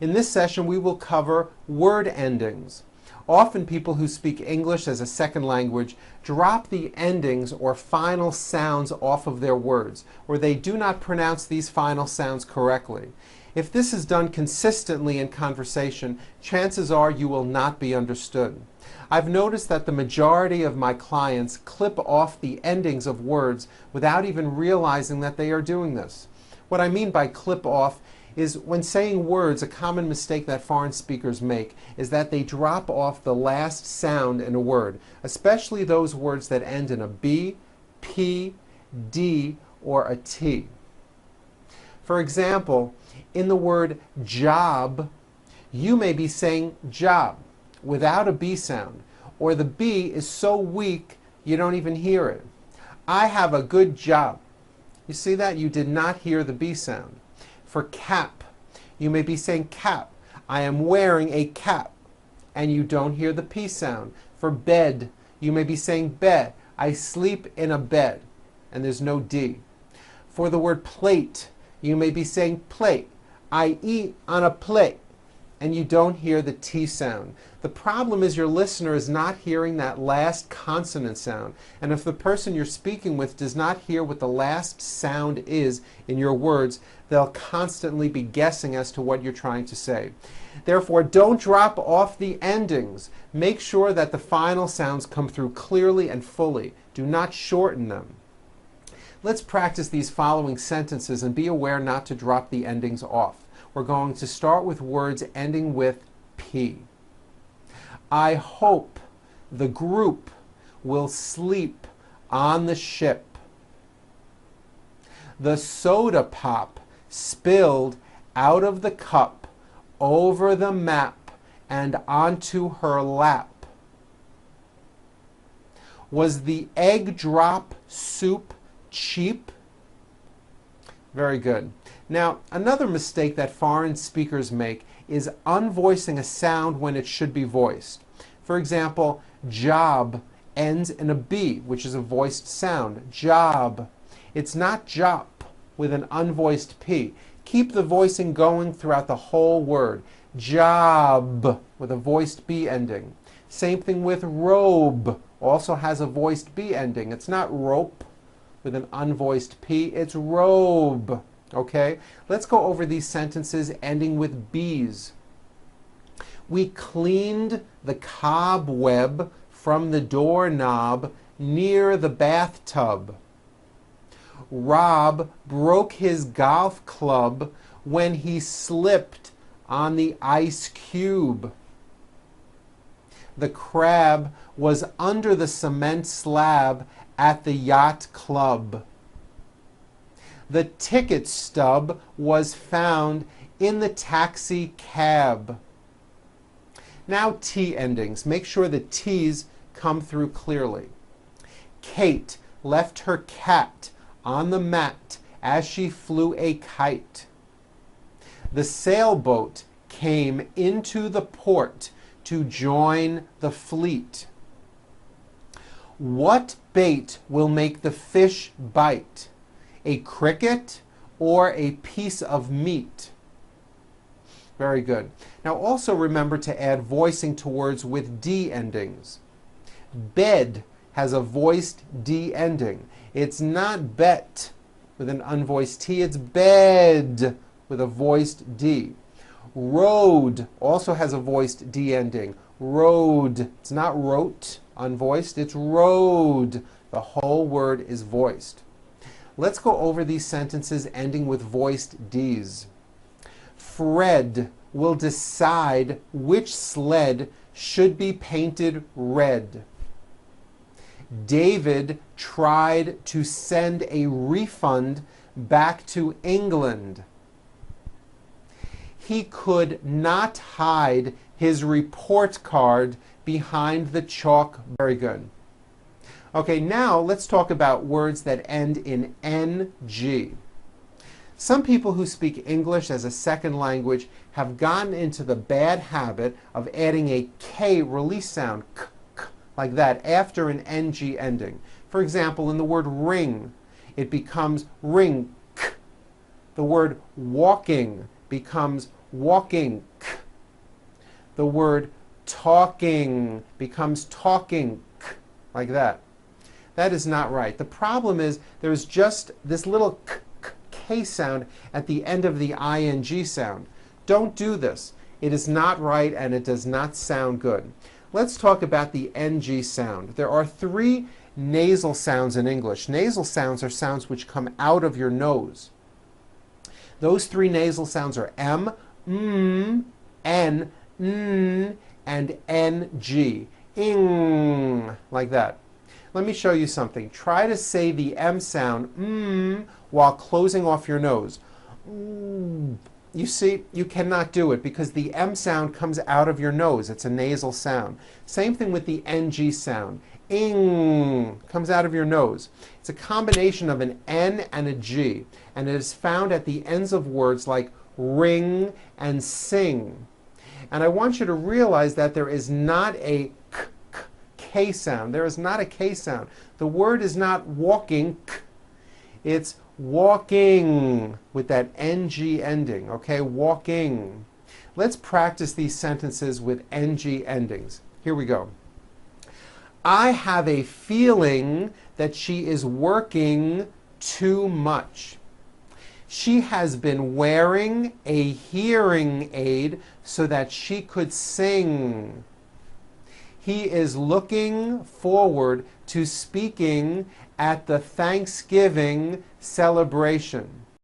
In this session, we will cover word endings. Often people who speak English as a second language drop the endings or final sounds off of their words, or they do not pronounce these final sounds correctly. If this is done consistently in conversation, chances are you will not be understood. I've noticed that the majority of my clients clip off the endings of words without even realizing that they are doing this. What I mean by clip off is when saying words, a common mistake that foreign speakers make is that they drop off the last sound in a word, especially those words that end in a B, P, D, or a T. For example, in the word job, you may be saying job without a B sound, or the B is so weak you don't even hear it. I have a good job. You see that? You did not hear the B sound. For cap, you may be saying cap. I am wearing a cap, and you don't hear the P sound. For bed, you may be saying bed. I sleep in a bed, and there's no D. For the word plate, you may be saying plate. I eat on a plate, and you don't hear the T sound. The problem is your listener is not hearing that last consonant sound. And if the person you're speaking with does not hear what the last sound is in your words, they'll constantly be guessing as to what you're trying to say. Therefore, don't drop off the endings. Make sure that the final sounds come through clearly and fully. Do not shorten them. Let's practice these following sentences and be aware not to drop the endings off. We're going to start with words ending with P. I hope the group will sleep on the ship. The soda pop spilled out of the cup over the map and onto her lap. Was the egg drop soup cheap? Very good. Now, another mistake that foreign speakers make is unvoicing a sound when it should be voiced. For example, job ends in a B, which is a voiced sound. Job. It's not jop with an unvoiced P. Keep the voicing going throughout the whole word. Job with a voiced B ending. Same thing with robe. Also has a voiced B ending. It's not rope with an unvoiced P. It's robe. Okay? Let's go over these sentences ending with B's. We cleaned the cobweb from the doorknob near the bathtub. Rob broke his golf club when he slipped on the ice cube. The crab was under the cement slab at the yacht club. The ticket stub was found in the taxi cab. Now T endings. Make sure the T's come through clearly. Kate left her cat on the mat as she flew a kite. The sailboat came into the port to join the fleet. What bait will make the fish bite? A cricket or a piece of meat? Very good. Now also remember to add voicing to words with D endings. Bed has a voiced D ending. It's not bet with an unvoiced T, it's bed with a voiced D. Road also has a voiced D ending. Road. It's not wrote, unvoiced, it's road. The whole word is voiced. Let's go over these sentences ending with voiced Ds. Fred will decide which sled should be painted red. David tried to send a refund back to England. He could not hide his report card behind the chalk. Very good. Okay, now let's talk about words that end in NG. Some people who speak English as a second language have gotten into the bad habit of adding a K release sound, k, k, like that, after an NG ending. For example, in the word ring, it becomes ring, k. The word walking becomes walking, k. The word talking becomes talking, k, like that. That is not right. The problem is there's just this little k, k, k sound at the end of the ing sound. Don't do this. It is not right and it does not sound good. Let's talk about the ng sound. There are 3 nasal sounds in English. Nasal sounds are sounds which come out of your nose. Those 3 nasal sounds are M, N, N, and NG. Ing, like that. Let me show you something. Try to say the M sound, while closing off your nose. You see, you cannot do it because the M sound comes out of your nose. It's a nasal sound. Same thing with the NG sound. Ing comes out of your nose. It's a combination of an N and a G, and it is found at the ends of words like ring and sing. And I want you to realize that there is not a K sound. There is not a K sound. The word is not walking, k. It's walking with that NG ending, okay? Walking. Let's practice these sentences with NG endings. Here we go. I have a feeling that she is working too much. She has been wearing a hearing aid so that she could sing. He is looking forward to speaking at the Thanksgiving celebration.